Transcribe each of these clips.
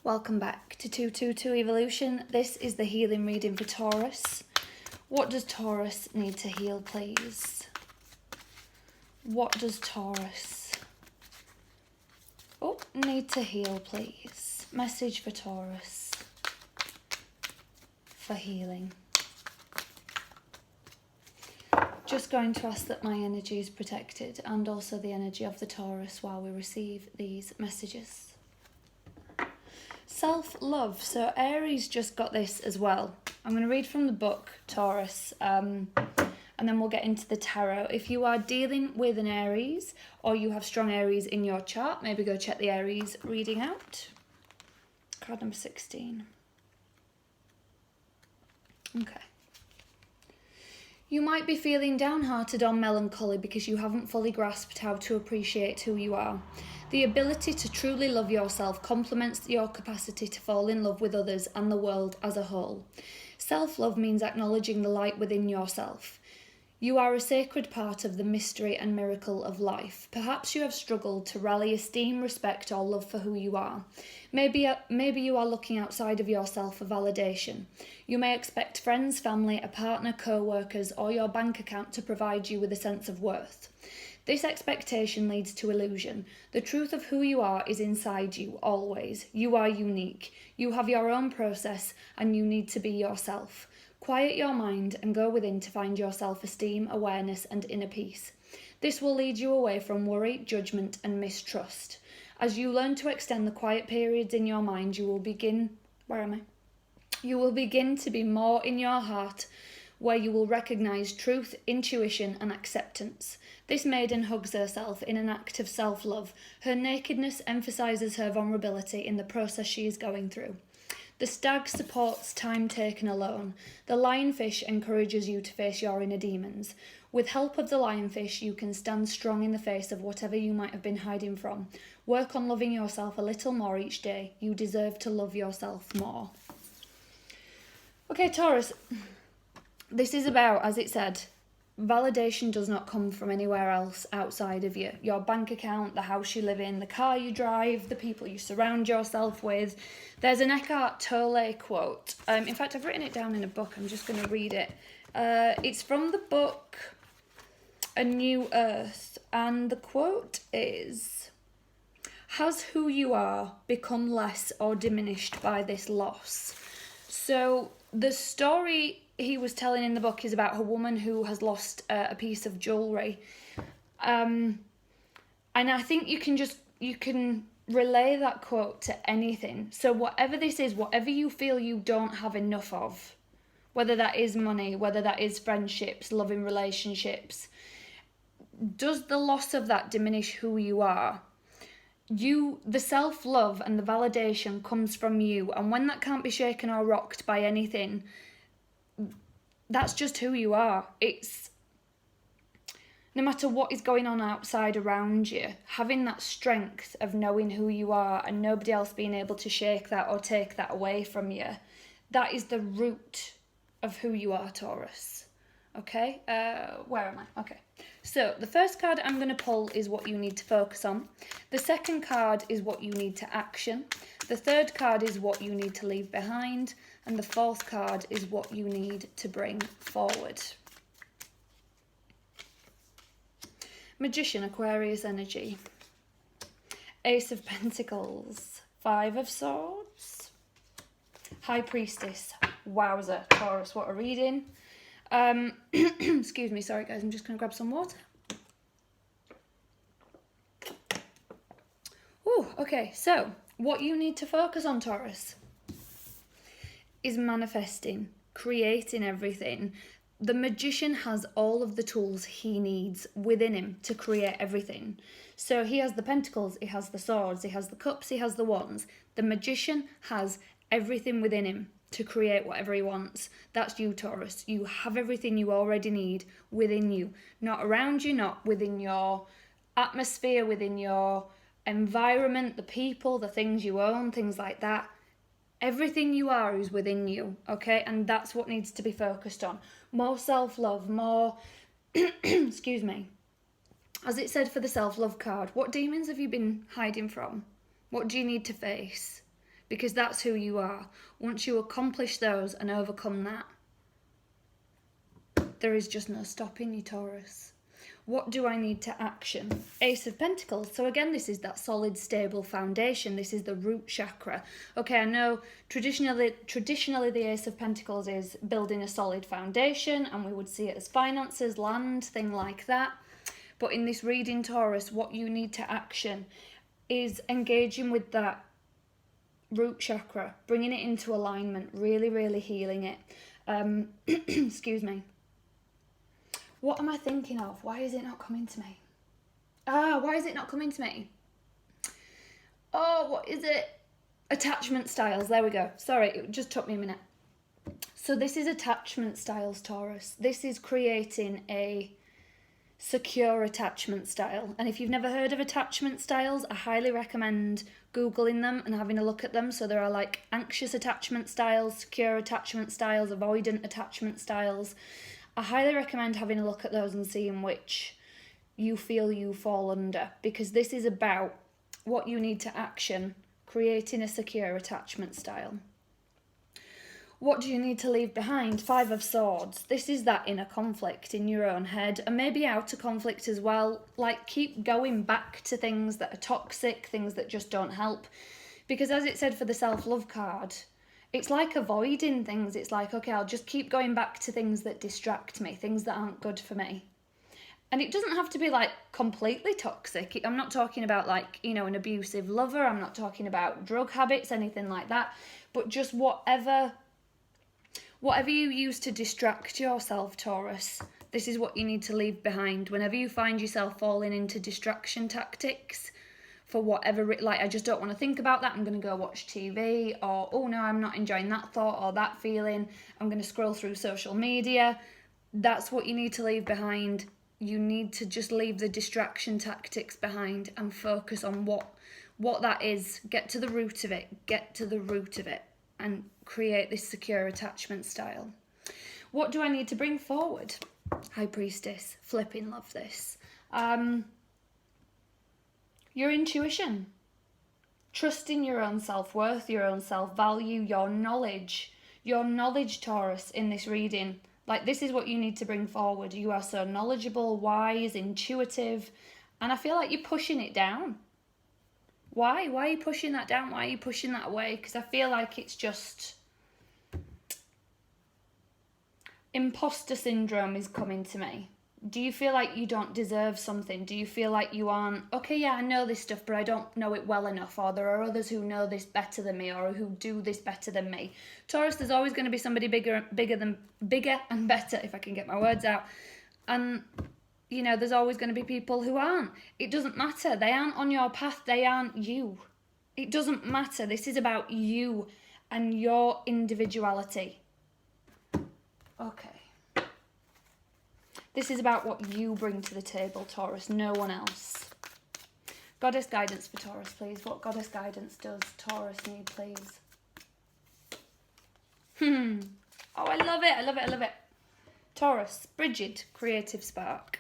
Welcome back to 222 Evolution. This is the healing reading for Taurus. What does Taurus need to heal, please? What does Taurus need to heal, please? Message for Taurus for healing. Just going to ask that my energy is protected and also the energy of the Taurus while we receive these messages. Self-love. So Aries just got this as well. I'm going to read from the book, Taurus, and then we'll get into the tarot. If you are dealing with an Aries or you have strong Aries in your chart, maybe go check the Aries reading out. Card number 16. Okay. You might be feeling downhearted or melancholy because you haven't fully grasped how to appreciate who you are. The ability to truly love yourself complements your capacity to fall in love with others and the world as a whole. Self-love means acknowledging the light within yourself. You are a sacred part of the mystery and miracle of life. Perhaps you have struggled to rally esteem, respect, or love for who you are. Maybe you are looking outside of yourself for validation. You may expect friends, family, a partner, co-workers, or your bank account to provide you with a sense of worth. This expectation leads to illusion. The truth of who you are is inside you, always. You are unique. You have your own process, and you need to be yourself. Quiet your mind and go within to find your self-esteem, awareness, and inner peace. This will lead you away from worry, judgment, and mistrust. As you learn to extend the quiet periods in your mind, you will begin... You will begin to be more in your heart, where you will recognise truth, intuition, and acceptance. This maiden hugs herself in an act of self-love. Her nakedness emphasises her vulnerability in the process she is going through. The stag supports time taken alone. The lionfish encourages you to face your inner demons. With help of the lionfish, you can stand strong in the face of whatever you might have been hiding from. Work on loving yourself a little more each day. You deserve to love yourself more. Okay, Taurus, this is about, as it said, validation does not come from anywhere else outside of you. Your bank account, the house you live in, the car you drive, the people you surround yourself with. There's an Eckhart Tolle quote. In fact, I've written it down in a book. I'm just going to read it. It's from the book A New Earth. And the quote is, "Has who you are become less or diminished by this loss?" So the story he was telling in the book is about a woman who has lost a piece of jewellery. And I think you can relay that quote to anything. So whatever this is, whatever you feel you don't have enough of, whether that is money, whether that is friendships, loving relationships, does the loss of that diminish who you are? The self-love and the validation comes from you. And when that can't be shaken or rocked by anything, that's just who you are. It's no matter what is going on outside around you, having that strength of knowing who you are and nobody else being able to shake that or take that away from you, that is the root of who you are, Taurus. Okay, where am I? Okay, so the first card I'm going to pull is what you need to focus on. The second card is what you need to action. The third card is what you need to leave behind. And the fourth card is what you need to bring forward. Magician, Aquarius energy. Ace of Pentacles. Five of Swords. High Priestess. Wowzer, Taurus, what a reading. Excuse me, sorry guys, I'm just going to grab some water. Ooh, okay, so what you need to focus on, Taurus, is manifesting, creating everything. The magician has all of the tools he needs within him to create everything. So he has the pentacles, he has the swords, he has the cups, he has the wands. The magician has everything within him to create whatever he wants. That's you, Taurus. You have everything you already need within you. Not around you, not within your atmosphere, within your environment, the people, the things you own, things like that. Everything you are is within you, okay? And that's what needs to be focused on. More self-love, more... Excuse me. As it said for the self-love card, what demons have you been hiding from? What do you need to face? because that's who you are. Once you accomplish those and overcome that, there is just no stopping you, Taurus. What do I need to action? Ace of Pentacles. So again, this is that solid, stable foundation. This is the root chakra. Okay, I know traditionally the Ace of Pentacles is building a solid foundation, and we would see it as finances, land, thing like that. But in this reading, Taurus, what you need to action is engaging with that root chakra, bringing it into alignment, really, really healing it. Excuse me. What am I thinking of? Why is it not coming to me? Why is it not coming to me? Oh, what is it? Attachment styles. There we go. Sorry, it just took me a minute. So this is attachment styles, Taurus. This is creating a secure attachment style. And if you've never heard of attachment styles, I highly recommend Googling them and having a look at them. So there are like anxious attachment styles, secure attachment styles, avoidant attachment styles. I highly recommend having a look at those and seeing which you feel you fall under, because this is about what you need to action, creating a secure attachment style. What do you need to leave behind? Five of Swords. This is that inner conflict in your own head, and maybe outer conflict as well. Like, keep going back to things that are toxic, things that just don't help. Because as it said for the self-love card, it's like avoiding things. It's like, okay, I'll just keep going back to things that distract me, things that aren't good for me. And it doesn't have to be like completely toxic. I'm not talking about like, you know, an abusive lover. I'm not talking about drug habits, anything like that. But just whatever you use to distract yourself, Taurus, this is what you need to leave behind. Whenever you find yourself falling into distraction tactics, for whatever, like, I just don't want to think about that, I'm going to go watch TV, or, oh no, I'm not enjoying that thought or that feeling, I'm going to scroll through social media. That's what you need to leave behind. You need to just leave the distraction tactics behind and focus on what that is. Get to the root of it. Get to the root of it and create this secure attachment style. What do I need to bring forward? High Priestess. Flipping love this. Your intuition. Trusting your own self-worth, your own self-value, your knowledge. Your knowledge, Taurus, in this reading. Like, this is what you need to bring forward. You are so knowledgeable, wise, intuitive, and I feel like you're pushing it down. Why? Why are you pushing that down? Why are you pushing that away? Because I feel like it's just... imposter syndrome is coming to me. Do you feel like you don't deserve something? Do you feel like you aren't, okay, yeah, I know this stuff, but I don't know it well enough, or there are others who know this better than me, or who do this better than me? Taurus, there's always going to be somebody bigger and better, if I can get my words out. And, you know, there's always going to be people who aren't. It doesn't matter. They aren't on your path. They aren't you. It doesn't matter. This is about you and your individuality. Okay. This is about what you bring to the table, Taurus, no one else. Goddess guidance for Taurus, please. What goddess guidance does Taurus need, please? Oh, I love it, I love it, I love it. Taurus, Bridget, creative spark.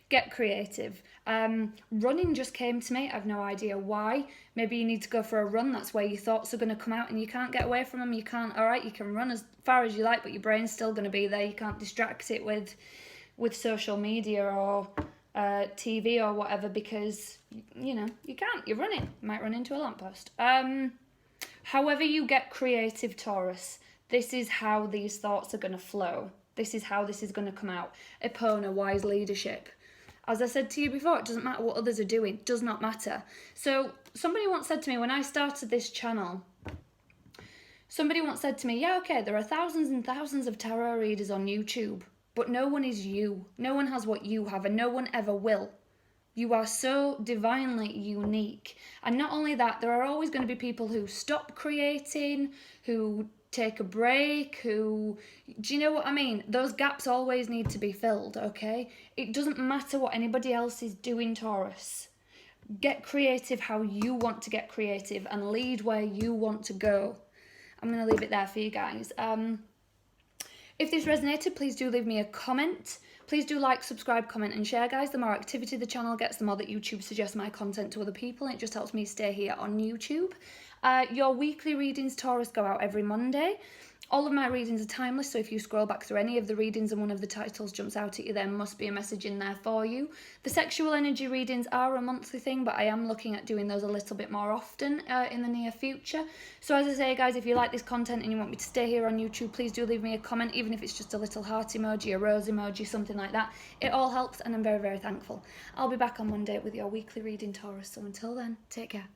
Get creative. Running just came to me. I've no idea why. Maybe you need to go for a run. That's where your thoughts are going to come out and you can't get away from them. You can't, all right, you can run as far as you like, but your brain's still going to be there. You can't distract it with social media or TV or whatever, because, you know, you can't. You're running. You might run into a lamppost. However you get creative, Taurus, this is how these thoughts are going to flow. This is how this is going to come out. Epona, wise leadership. As I said to you before, it doesn't matter what others are doing. It does not matter. So somebody once said to me when I started this channel, yeah, okay, there are thousands and thousands of tarot readers on YouTube, but no one is you. No one has what you have, and no one ever will. You are so divinely unique. And not only that, there are always going to be people who stop creating, who take a break, do you know what I mean? Those gaps always need to be filled, okay? It doesn't matter what anybody else is doing, Taurus. Get creative how you want to get creative and lead where you want to go. I'm going to leave it there for you guys. If this resonated, please do leave me a comment. Please do like, subscribe, comment and share, guys. The more activity the channel gets, the more that YouTube suggests my content to other people, and it just helps me stay here on YouTube. Your weekly readings, Taurus, go out every Monday. All of my readings are timeless, so if you scroll back through any of the readings and one of the titles jumps out at you, there must be a message in there for you. The sexual energy readings are a monthly thing, but I am looking at doing those a little bit more often in the near future. So as I say, guys, if you like this content and you want me to stay here on YouTube, please do leave me a comment, even if it's just a little heart emoji, a rose emoji, something like that. It all helps, and I'm very, very thankful. I'll be back on Monday with your weekly reading, Taurus, so until then, take care.